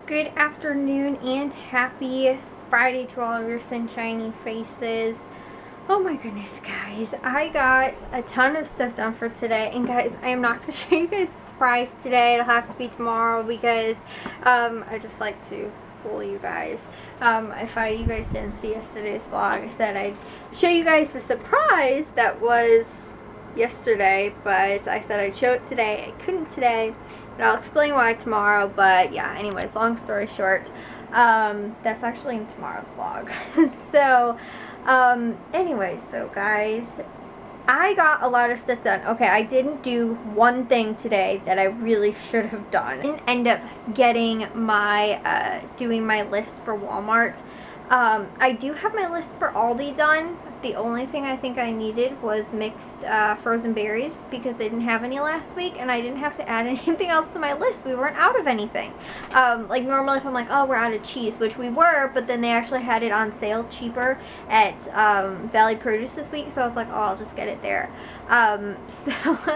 Good afternoon and happy Friday to all of your sunshiny faces. Oh my goodness, guys. I got a ton of stuff done for today. And guys, I am not going to show you guys the surprise today. It'll have to be tomorrow because I just like to fool you guys. If you guys didn't see yesterday's vlog, I said I'd show you guys the surprise that was yesterday. But I said I'd show it today. I couldn't today. But I'll explain why tomorrow. But yeah, anyways, long story short, that's actually in tomorrow's vlog. So anyways though, guys, I got a lot of stuff done. Okay, I didn't do one thing today that I really should have done. I didn't end up getting my doing my list for Walmart. I do have my list for Aldi done. The only thing I think I needed was mixed frozen berries because they didn't have any last week, and I didn't have to add anything else to my list. We weren't out of anything. Like normally if I'm like, oh, we're out of cheese, which we were, but then they actually had it on sale cheaper at Valley Produce this week, so I was like, oh, I'll just get it there. So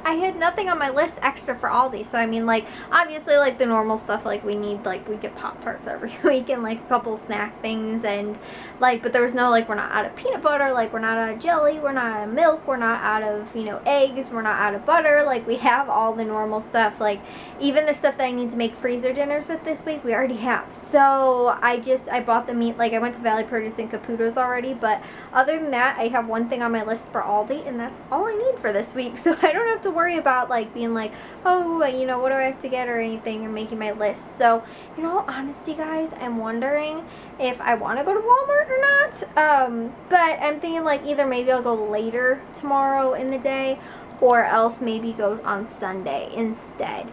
I had nothing on my list extra for Aldi. So I mean, like, obviously, like the normal stuff, like we need, like we get Pop-Tarts every week and like a couple snack things, and like, but there was no, like, we're not out of peanut butter, like we're not out of jelly, we're not out of milk, we're not out of, you know, eggs, we're not out of butter. Like, we have all the normal stuff. Like, even the stuff that I need to make freezer dinners with this week, we already have. So I bought the meat. Like, I went to Valley Produce and Caputo's already, but other than that, I have one thing on my list for Aldi, and that's all I need for this week. So I don't have to worry about, like, being like, oh, you know, what do I have to get or anything, or making my list. So, in all honesty, guys, I'm wondering if I want to go to Walmart or not. But I'm thinking, like, either maybe I'll go later tomorrow in the day, or else maybe go on Sunday instead.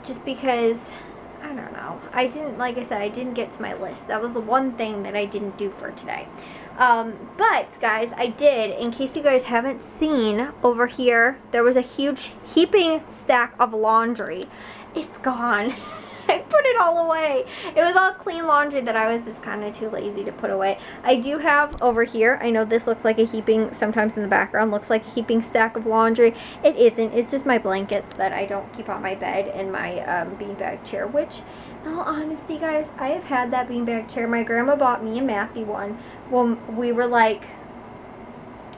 Just because, I don't know. Like I said, I didn't get to my list. That was the one thing that I didn't do for today. But guys, I did, in case you guys haven't seen, over here, there was a huge heaping stack of laundry. It's gone. I put it all away. It was all clean laundry that I was just kind of too lazy to put away. I do have over here, I know this looks like a heaping, sometimes in the background looks like a heaping stack of laundry. It isn't. It's just my blankets that I don't keep on my bed and my beanbag chair, which, in all honesty, guys, I have had that beanbag chair. My grandma bought me and Matthew one when we were like,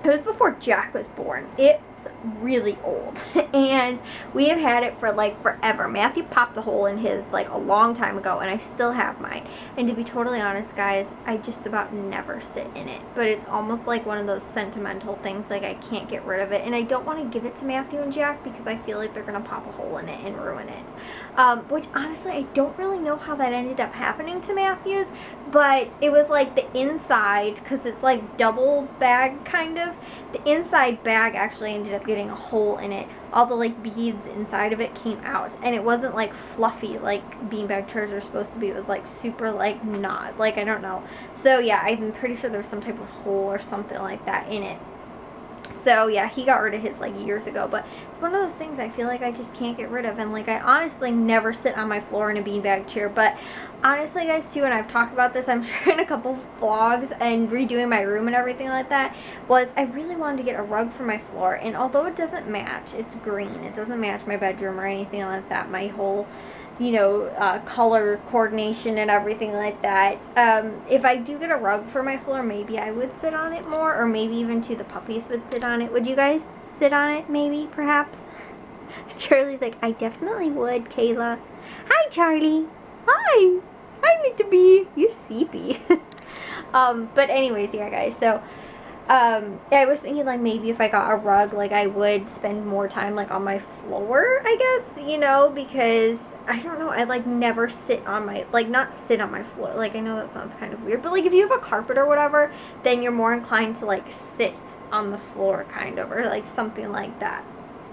it was before Jack was born. It's really old. And we have had it for like forever. Matthew popped a hole in his like a long time ago, and I still have mine. And to be totally honest, guys, I just about never sit in it. But it's almost like one of those sentimental things. Like, I can't get rid of it. And I don't want to give it to Matthew and Jack because I feel like they're going to pop a hole in it and ruin it. Which honestly, I don't really know how that ended up happening to Matthew's. But it was like the inside, because it's like double bag kind of. The inside bag actually ended up getting a hole in it. All the like beads inside of it came out, and it wasn't like fluffy like beanbag chairs are supposed to be. It was like super like not, like, I don't know. So yeah, I'm pretty sure there was some type of hole or something like that in it. So yeah, he got rid of his like years ago, but it's one of those things I feel like I just can't get rid of. And like, I honestly never sit on my floor in a beanbag chair. But honestly, guys, too, and I've talked about this, I'm sure, in a couple vlogs, and redoing my room and everything like that, was I really wanted to get a rug for my floor. And although it doesn't match, it's green, it doesn't match my bedroom or anything like that, my whole, you know, color coordination and everything like that. If I do get a rug for my floor, maybe I would sit on it more, or maybe even the puppies would sit on it. Would you guys sit on it? Maybe, perhaps? Charlie's like, I definitely would, Kayla. Hi, Charlie. Hi. Hi, meant to be. You're sleepy. But anyways, yeah, guys, so I was thinking, like, maybe if I got a rug, like, I would spend more time, like, on my floor, I guess, you know, because, I don't know, I, like, never sit on my, like, not sit on my floor, like, I know that sounds kind of weird, but, like, if you have a carpet or whatever, then you're more inclined to, like, sit on the floor, kind of, or, like, something like that.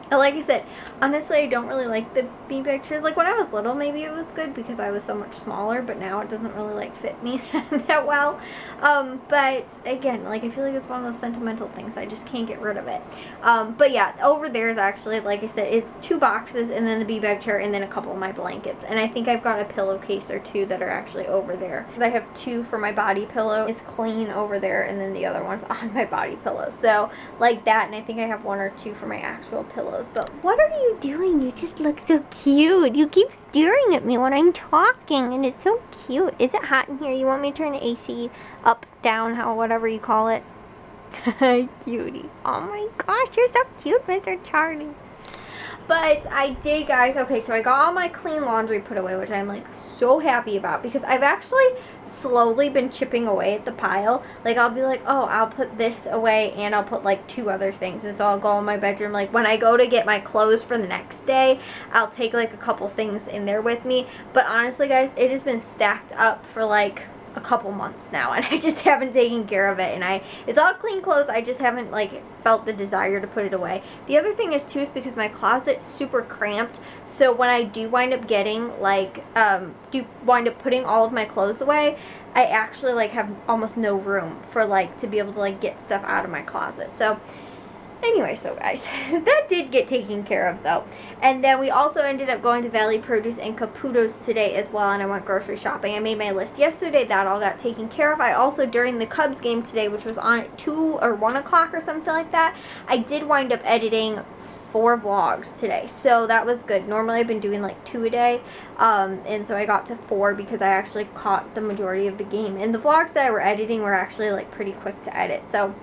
Like I said, honestly, I don't really like the beanbag chairs. Like, when I was little, maybe it was good because I was so much smaller, but now it doesn't really, like, fit me that well. But, again, like, I feel like it's one of those sentimental things. I just can't get rid of it. But, yeah, over there is actually, like I said, it's 2 boxes, and then the beanbag chair, and then a couple of my blankets. And I think I've got a pillowcase or 2 that are actually over there. Because I have 2 for my body pillow. It's clean over there, and then the other one's on my body pillow. So, like that, and I think I have 1 or 2 for my actual pillow. clothes. But what are you doing? You just look so cute. You keep staring at me when I'm talking, and it's so cute. Is it hot in here? You want me to turn the AC up, down, whatever you call it? Cutie. Oh my gosh, you're so cute, Mr. Charlie. But I did, guys. Okay, so I got all my clean laundry put away, which I'm like so happy about, because I've actually slowly been chipping away at the pile. Like, I'll be like, oh, I'll put this away, and I'll put like 2 other things, and so I'll go in my bedroom. Like, when I go to get my clothes for the next day, I'll take like a couple things in there with me. But honestly, guys, it has been stacked up for like a couple months now, and I just haven't taken care of it, and it's all clean clothes. I just haven't like felt the desire to put it away. The other thing is too, is because my closet's super cramped, so when I do wind up getting like putting all of my clothes away, I actually like have almost no room for like to be able to like get stuff out of my closet. So anyway, so guys, that did get taken care of though. And then we also ended up going to Valley Produce and Caputo's today as well, and I went grocery shopping. I made my list yesterday. That all got taken care of. I also, during the Cubs game today, which was on at 2 or 1 o'clock or something like that, I did wind up editing 4 vlogs today, so that was good. Normally I've been doing like 2 a day, and so I got to 4 because I actually caught the majority of the game, and the vlogs that I were editing were actually like pretty quick to edit, so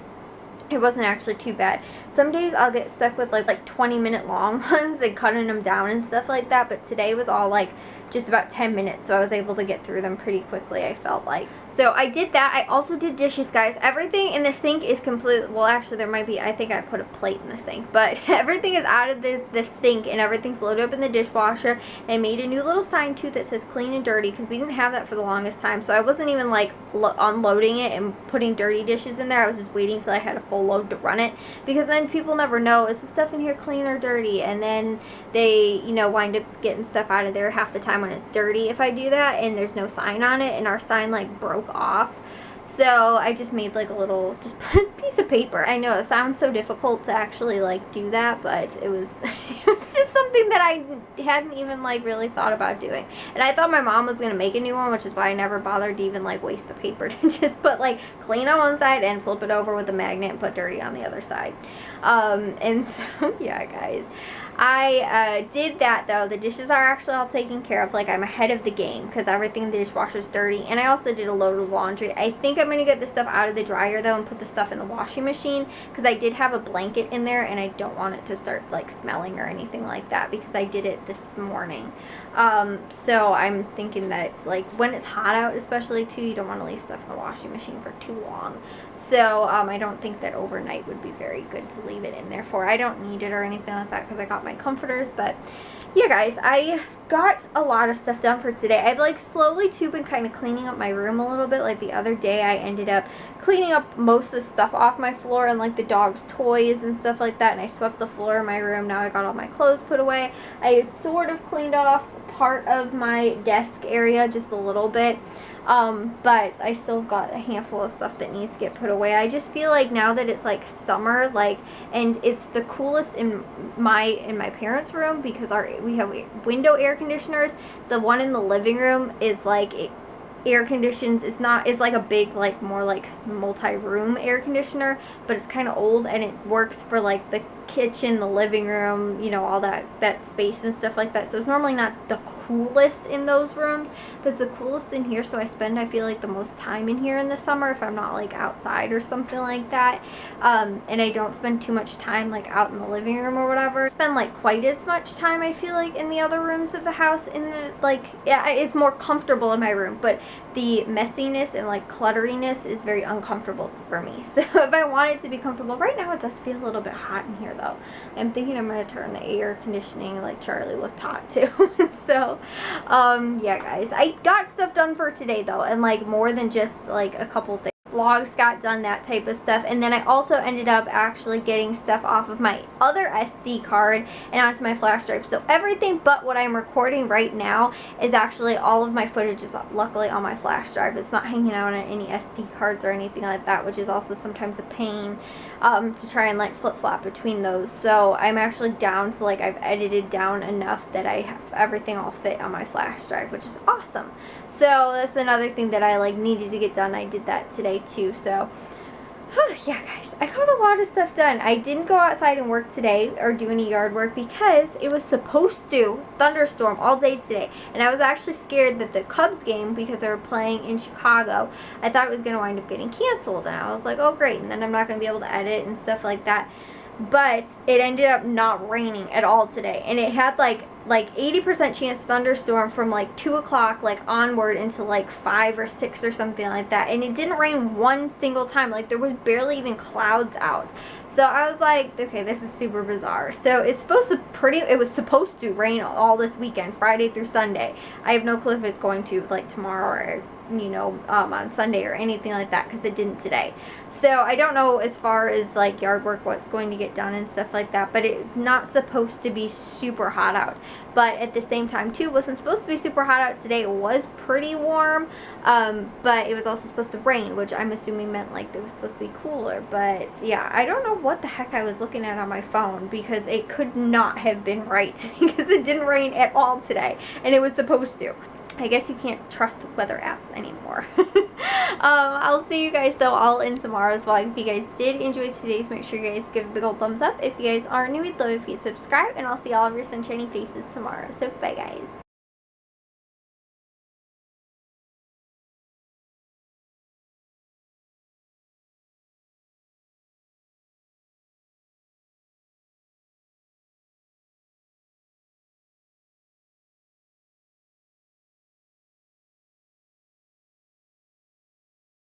it wasn't actually too bad. Some days I'll get stuck with like 20-minute long ones and cutting them down and stuff like that, but today was all like just about 10 minutes, so I was able to get through them pretty quickly, I felt like. So I did that. I also did dishes, guys. Everything in the sink is completely, well, actually there might be, I think I put a plate in the sink, but everything is out of the sink, and everything's loaded up in the dishwasher. And I made a new little sign too that says clean and dirty, because we didn't have that for the longest time, so I wasn't even like unloading it and putting dirty dishes in there. I was just waiting till I had a full load to run it, because then people never know, is the stuff in here clean or dirty, and then they, you know, wind up getting stuff out of there half the time when it's dirty if I do that, and there's no sign on it, and our sign like broke off. So I just made like a little just piece of paper. I know it sounds so difficult to actually like do that, but it was it was just something that I hadn't even like really thought about doing. And I thought my mom was gonna make a new one, which is why I never bothered to even like waste the paper to just put like clean on one side and flip it over with a magnet and put dirty on the other side. And so yeah, guys, I did that though. The dishes are actually all taken care of. Like, I'm ahead of the game because everything in the dishwasher is dirty, and I also did a load of laundry. I think I'm gonna get the stuff out of the dryer though and put the stuff in the washing machine, because I did have a blanket in there and I don't want it to start like smelling or anything like that, because I did it this morning. So I'm thinking that it's like when it's hot out, especially too, you don't want to leave stuff in the washing machine for too long. So I don't think that overnight would be very good to leave it in there for. I don't need it or anything like that because I got my comforters. But yeah, guys, I got a lot of stuff done for today. I've like slowly too been kind of cleaning up my room a little bit. Like the other day I ended up cleaning up most of the stuff off my floor and like the dog's toys and stuff like that, and I swept the floor in my room. Now I got all my clothes put away. I sort of cleaned off part of my desk area just a little bit, but I still got a handful of stuff that needs to get put away. I just feel like now that it's like summer, like, and it's the coolest in my parents' room, because we have window air conditioners. The one in the living room is like air conditions. It's like a big, like more like multi-room air conditioner, but it's kind of old, and it works for like the kitchen, the living room, you know, all that space and stuff like that. So it's normally not the coolest in those rooms, but it's the coolest in here. So I feel like the most time in here in the summer if I'm not like outside or something like that. And I don't spend too much time like out in the living room or whatever. I spend like quite as much time, I feel like, in the other rooms of the house. In the like, yeah, it's more comfortable in my room, but the messiness and like clutteriness is very uncomfortable for me. So if I want it to be comfortable, right now it does feel a little bit hot in here though. I'm thinking I'm going to turn the air conditioning, like Charlie looked hot too. So yeah, guys, I got stuff done for today though, and like more than just like a couple things. Vlogs got done, that type of stuff. And then I also ended up actually getting stuff off of my other SD card and onto my flash drive. So everything but what I'm recording right now is actually all of my footage is luckily on my flash drive. It's not hanging out on any SD cards or anything like that, which is also sometimes a pain to try and like flip-flop between those. So I'm actually down to like, I've edited down enough that I have everything all fit on my flash drive, which is awesome. So that's another thing that I like needed to get done. I did that today too. So Yeah, guys, I got a lot of stuff done. I didn't go outside and work today or do any yard work because it was supposed to thunderstorm all day today. And I was actually scared that the Cubs game, because they were playing in Chicago, I thought it was going to wind up getting canceled. And I was like, oh, great. And then I'm not going to be able to edit and stuff like that. But it ended up not raining at all today. And it had like 80% chance thunderstorm from like 2 o'clock like onward into like 5 or 6 or something like that. And it didn't rain one single time. Like there was barely even clouds out. So I was like, okay, this is super bizarre. So it was supposed to rain all this weekend, Friday through Sunday. I have no clue if it's going to like tomorrow or on Sunday or anything like that, because it didn't today. So I don't know as far as like yard work what's going to get done and stuff like that, but it's not supposed to be super hot out. But at the same time too, it wasn't supposed to be super hot out today. It was pretty warm, but it was also supposed to rain, which I'm assuming meant like it was supposed to be cooler. But yeah, I don't know what the heck I was looking at on my phone, because it could not have been right because it didn't rain at all today and it was supposed to. I guess you can't trust weather apps anymore. I'll see you guys though all in tomorrow's vlog. If you guys did enjoy today's, make sure you guys give it a big old thumbs up. If you guys are new, we'd love if you'd subscribe, and I'll see all of your sunshiny faces tomorrow. So bye guys.